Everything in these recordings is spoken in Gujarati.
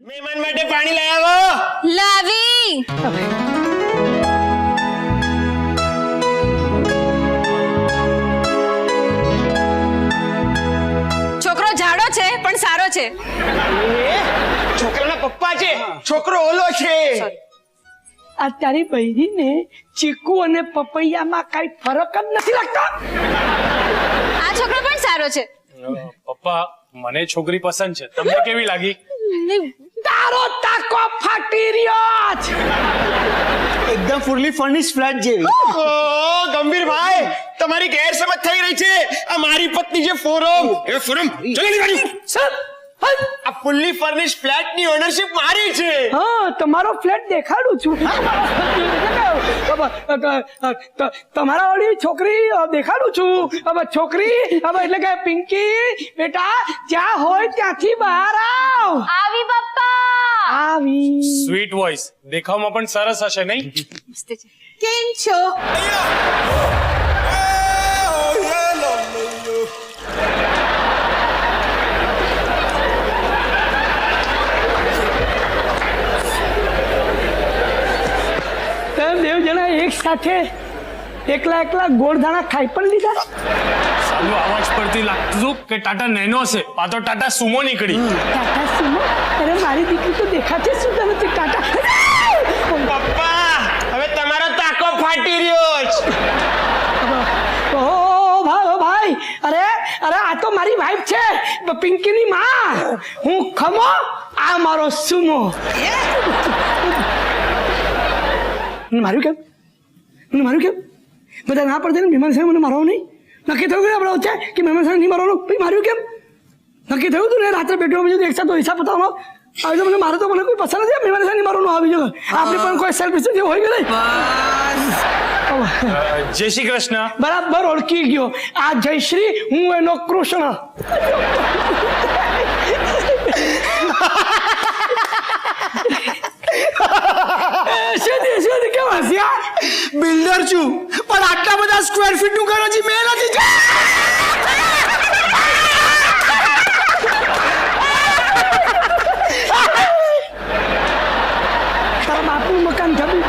મહેમાન માટે પાણી લઈ આવો. લાવી. છોકરો જાડો છે પણ સારો છે. છોકરાના પપ્પા છે, છોકરો ઓલો છે. આ તારી બૈરીને ચીકુ અને પપૈયામાં કઈ ફરક જ નથી લાગતો. આ છોકરો પણ સારો છે. પપ્પા મને છોકરી પસંદ છે, તમને કેવી લાગી? તારો તાકો ફાટી રહ્યો છે. એકદમ ફૂલી ફર્નિશ ફ્લેટ જેવી. ઓ ગંભીરભાઈ, તમારી ગેરસમજ થઈ રહી છે. આ મારી પત્ની છે ફોરમ. એ ફોરમ ચલી ગાડી. સર આ ફૂલી ફર્નિશ ફ્લેટ ની ઓનરશિપ મારી છે. હા, તમારો ફ્લેટ દેખાડું છું. તમારા વાળી છોકરી દેખાડું છું. હવે છોકરી હવે એટલે કે પિંકી બેટા જ્યાં હોય ત્યાંથી બહાર આવ. આવી પપ્પા. આવી. સ્વીટ વોઇસ, દેખાવમાં પણ સરસ હશે નહીં? કેમ છો? તમે બેવ જણા એક સાથે એકલા ગોળધાણા ખાઈ પણ લીધા. સાલું અવાજ પરથી લાગતું હતું કે ટાટા નેનો છે, આ તો ટાટા સુમો નીકળી. ટાટા સુમો? અરે મારી દીકરી તો દેખાતી જ સુધા નથી. ટાટા પપ્પા હવે તમારો તાકો ફાટી રહ્યો છે. ઓ ભાઈ અરે આ તો મારી વાઈફ છે, પિંકીની માં. હું ખમો, આ મારો સુમો. માર્યું કેમ બધા ના પડે ને? મહેમાન સાહેબ મને મારવા નહીં નક્કી થયું કે આપણે વચ્ચે કે મહેમાન સાહેબ નહીં મારવાનું? ભાઈ માર્યું કેમ નક્કી થયું તું ને? રાત્રે બેડરૂમ એક સાથે હિસાબ બતાવવાનો આવી તો મને મારે તો મને કોઈ પસંદ નથી. મહેમાન સાહેબ નહીં મારવાનું આવી જશે. આપણે પણ કોઈ સેલ્ફ ડિસ્ટન્સ જેવું હોય કે નહીં? જય શ્રી કૃષ્ણ. બરાબર ઓળખી ગયો. આ જયશ્રી, હું એનો કૃષ્ણ. શું કેમ હસ્યા? બિલ્ડર છું પણ આટલા બધા સ્ક્વેર ફીટ નું ઘર હજી મેં નથી તારા બાપનું મકાન થયું.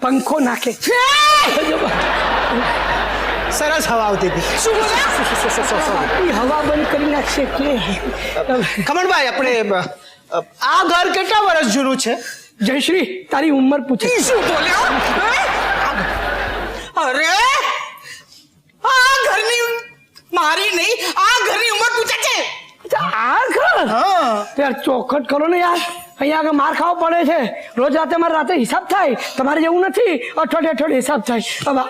પંખો નાખે. સરસ હવા આવતી હતી. હવા બંધ કરી નાખશે એટલે. ખમણભાઈ, આપણે આ ઘર કેટલા વર્ષ જૂનું છે? જયશ્રી તારી ઉંમર પૂછે. શું બોલ્યો? અરે આ ઘરની મારી નહીં, આ ઘરની ઉંમર પૂછે છે. આ ઘર? હા. યાર ચોખટ કરો ને યાર. અહીંયા આગળ માર ખાવો પડે છે. રોજ રાતે મારે રાતે હિસાબ થાય. તમારે જેવું નથી અઠવાડિયે હિસાબ થાય. હવે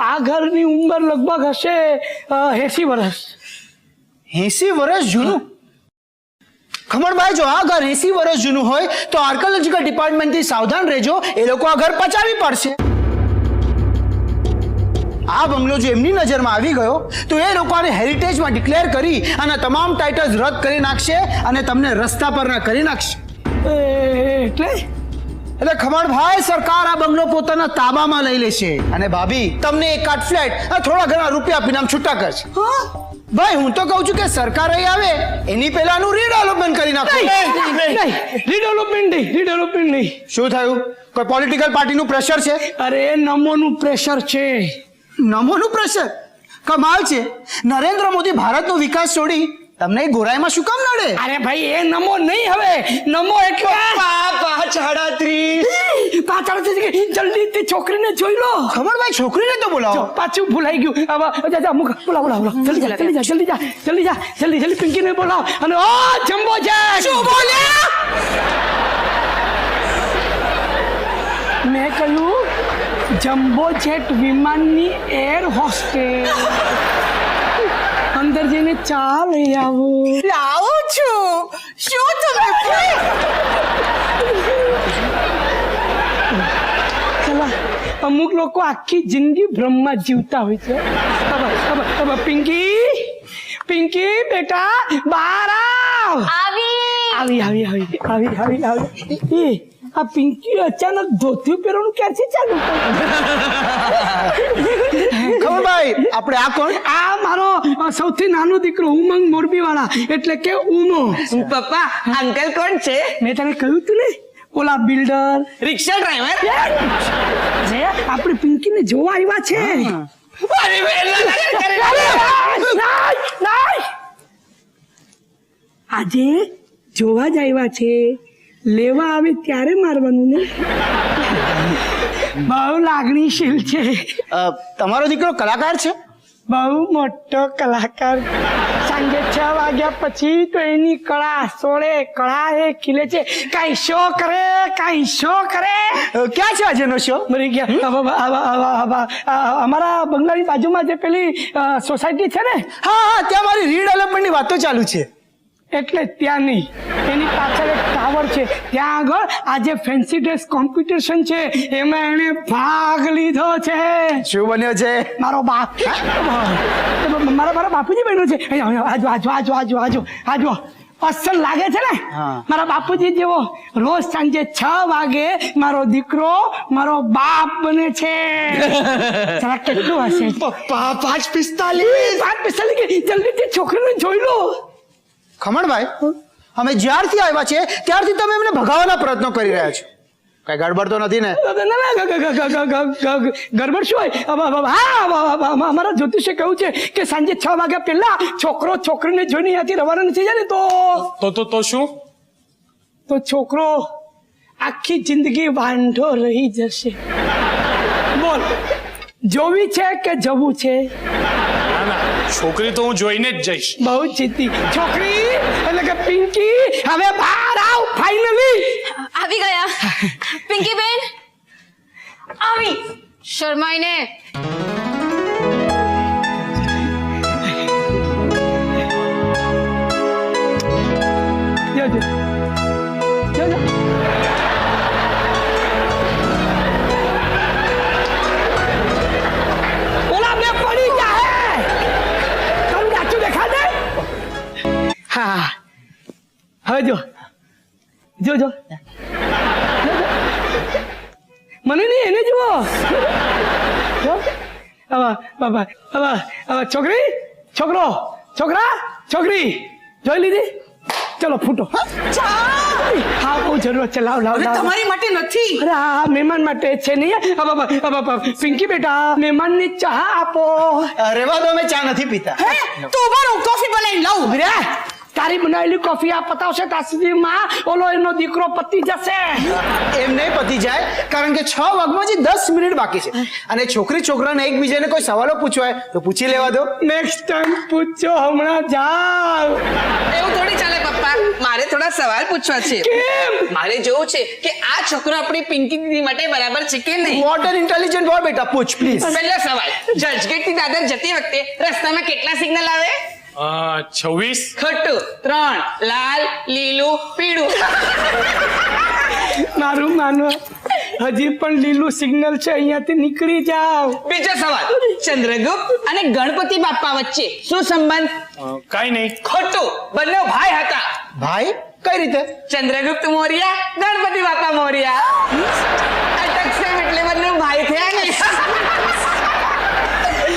આ ઘરની ઉંમર લગભગ હશે 80 વર્ષ. 80 વર્ષ જૂનું? ખમણભાઈ, જો આ ઘર 80 વર્ષ જૂનું હોય તો આર્કિયોલોજીકલ ડિપાર્ટમેન્ટથી સાવધાન રહેજો. એ લોકો આ ઘર પચાવી પડશે. આ બંગલો જો એમની નજરમાં આવી ગયો તો એ લોકોને હેરિટેજમાં ડિક્લેર કરી અને તમામ ટાઇટલ્સ રદ કરી નાખશે અને તમને રસ્તા પરના કરી નાખશે. એટલે ખમણભાઈ, સરકાર આ બંગલો પોતાના તાબામાં લઈ લેશે અને ભાભી તમને એક કાટ ફ્લેટ થોડા ઘણા રૂપિયા આપીને આમ છૂટા કરશે. ભાઈ, હું તો કહું છું કે સરકાર અહીં આવે એની પહેલાનું રીડેવલપમેન્ટ કરી નાખો. રીડેવલપમેન્ટ નહીં. શું થયું? કોઈ પોલિટિકલ પાર્ટીનું પ્રેશર છે? અરે નમોનું પ્રેશર છે. નમોનું પ્રેશર? કમાલ છે. નરેન્દ્ર મોદી ભારતનો વિકાસ છોડી તમને એ ગોરાઈમાં શું કામ નડે? અરે ભાઈ, એ નમો નહીં. હવે નમો એટલે જલ્દી તે છોકરીને જોઈ લો. ખમણભાઈ, છોકરીને તો બોલાવો. પાછું ભૂલાઈ ગયું. હવે બોલાવ. જલ્દી જા. પિંકીને બોલાવ. અને ઓ જમ્બો છે. શું બોલ્યા? મેં કહ્યું જમ્બો જેટ વિમાનની એર હોસ્ટેસ. અંદર જઈને ચા લઈ આવો. લાવું છું. શું તમે? અમુક લોકો આખી જિંદગી ભ્રમમાં જીવતા હોય છે. હવે પિંકી બેટા બહાર આવ. આવી. આવી. આ પિંકી અચાનક ધોતિયું પહેરવાનું ક્યારથી ચાલુ ખબરભાઈ આપણે આ કોણ? આ મારો સૌથી નાનો દીકરો ઉમંગ મોરબી વાળા એટલે કે ઉમો. પપ્પા અંકલ કોણ છે? મેં તને કહ્યું તું ને ઓલા બિલ્ડર રિક્ષા ડ્રાઈવર. આપણે પિંકીને જોવા આવ્યા છે. અરે વેલા લગન કરે. આજે જોવા જ આવ્યા છે, લેવા આવે ત્યારે મારવાનું ને. બહુ લાગણીશીલ છે, તમારો દીકરો કલાકાર છે? બહુ મોટો કલાકાર. સાંજે 6 વાગ્યા પછી તો એની કળા સોળે કળા એ ખીલે છે. કઈ શો કરે, કઈ શો કરે. ક્યાં છે આજનો શો? મરી ગયા. અમારા બંગલાની બાજુમાં જે પેલી સોસાયટી છે ને, હા, ત્યાં મારી રીડેવલપમેન્ટની વાતો ચાલુ છે. એટલે ત્યાં નહીં, એની પાછળ એક ટાવર છે, ત્યાં આગળ આજે ફેન્સી ડ્રેસ કોમ્પિટિશન છે, એમાં એને ભાગ લીધો છે. શું બન્યો છે? મારો બાપ મારા બાપુજી બન્યો છે. આજો અસલ લાગે છે ને? હા. મારા બાપુજી જેવો રોજ સાંજે 6 વાગે મારો દીકરો મારો બાપ બને છે. જરા કેટલું હશે? પપ્પા 5:45. 5:45 જલ્દીથી છોકરીને જોઈ લો. ખમણભાઈ, અમે જ્યારથી આવ્યા છે ત્યારથી તમે એમને ભગાવવાના પ્રયત્નો કરી રહ્યા છો. કઈ ગડબડ તો નથી ને? ગરબડ શું હોય? અમારા જ્યોતિષે કહ્યું છે કે સાંજે 6 વાગ્યા પહેલા છોકરો છોકરીને જોઈને ત્યાંથી રવાના નથી જાય ને તો શું? તો છોકરો આખી જિંદગી વાંઢો રહી જશે. બોલ, જોવી છે કે જવું છે? ના ના, છોકરી તો હું જોઈને જ જઈશ. બહુ જીતી છોકરી એટલે કે પિંકી, હવે બહાર આવ. ફાઇનલી આવી ગયા. પિંકી બેન આવી. શર્માઈને જોજો જોજો. ઓલા બે પડી જાય. તારું ડાચું દેખા દે. હા, હવે જો મને નહીં, એને જુઓ. છોકરી છોકરા છોકરી જોઈ લીધી? ચલો ફૂટો. હા, બહુ જરૂરત છે. લાવ તમારી માટે નથી. અરે હા, મહેમાન માટે છે. નહીં પિંકી બેટા, મહેમાનની ચા આપો. રેવા દો, અમે ચા નથી પીતા. તું ઉભા કોફી બનાવીને લાવ. રે, તારી બનાવેલી કોફી આ પતાવશે ત્યાં સુધીમાં ઓલો એનો દીકરો પતી જશે. એમ નહીં પતી જાય, કારણ કે 6 વાગમાં હજી 10 મિનિટ બાકી છે અને છોકરી છોકરાને એકબીજાને કોઈ સવાલો પૂછવા હોય તો પૂછી લેવા દો. નેક્સ્ટ ટાઈમ પૂછો, હમણાં જાવ. એવું થોડી ચાલે પપ્પા. મારે થોડા સવાલ પૂછવા છે. કેમ? મારે જોવું છે કે આ છોકરો આપણી પિંકી દીદી માટે બરાબર છે કે નહીં. વોટર ઇન્ટેલિજન્ટ બોય બેટા, પૂછ પ્લીઝ. પહેલો સવાલ, જજગેટ થી દાદર જતી વખતે રસ્તામાં કેટલા સિગ્નલ આવે? 26. ખોટું. 3. લાલ, લીલું, પીળું. મારું માનો, હજી પણ લીલું સિગ્નલ છે, અહીંયાથી નીકળી જાવ. બીજો સવાલ, ચંદ્રગુપ્ત અને ગણપતિ બાપ્પા વચ્ચે શું સંબંધ? કાઈ નહીં. ખોટું. બંને ભાઈ હતા. ભાઈ? કઈ રીતે? ચંદ્રગુપ્ત મૌર્ય, ગણપતિ બાપા મૌર્ય. અટકશે એટલે બંને ભાઈ થયા ને.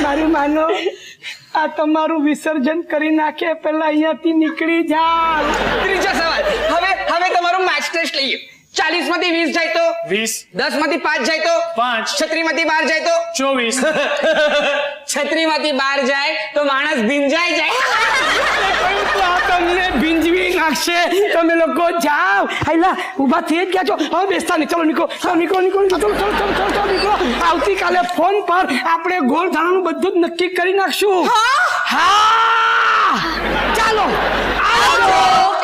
મારું માનો, આ તમારું વિસર્જન કરી નાખે પહેલા અહીંયાથી નીકળી જાવ. ત્રીજો સવાલ, હવે તમારું મેચ ટેસ્ટ લઈએ. 40 માંથી 20 જાય તો 20. 10 માંથી 5 જાય તો 5. 36 માંથી 12 જાય તો 24. 36 માંથી 12 જાય તો માણસ ભીંજાઈ જાય. આ તમને ભીંજવી નાખશે. તમે લોકો જાઓ. હાઈલા ઊભા થઈ જ ગયા છો, હવે બેસતા નહીં. ચલો નીકળો, નીકળો. આવતીકાલે ફોન પર આપણે ગોળ ધાણાનું બધું જ નક્કી કરી નાખશું. હા, ચાલો આવજો.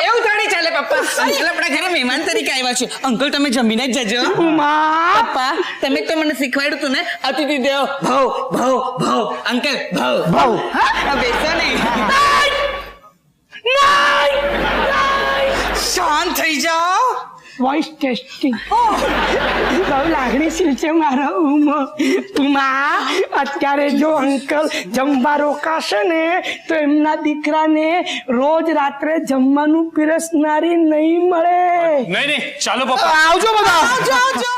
એવું થોડી ચાલે પપ્પા. અંકલ આપણા ઘરે મહેમાન તરીકે આવ્યા છે. અંકલ તમે જમીને જ જજો. ઉમા, પપ્પા તમે તો મને શીખવાડ્યું હતું ને, અતિથિ દેવો ભવ. અંકલ ભવ. હા, બેસો ને. નહીં. શાંત થઈ જાઓ. વોઇસ ટેસ્ટિંગ બહુ લાગણીશીલ છે મારો ઉમા. અત્યારે જો અંકલ જમવા રોકાશે ને તો એમના દીકરાને રોજ રાત્રે જમવાનું પીરસનારી નહીં મળે. નહીં ચાલો પપ્પા. આવજો બધા.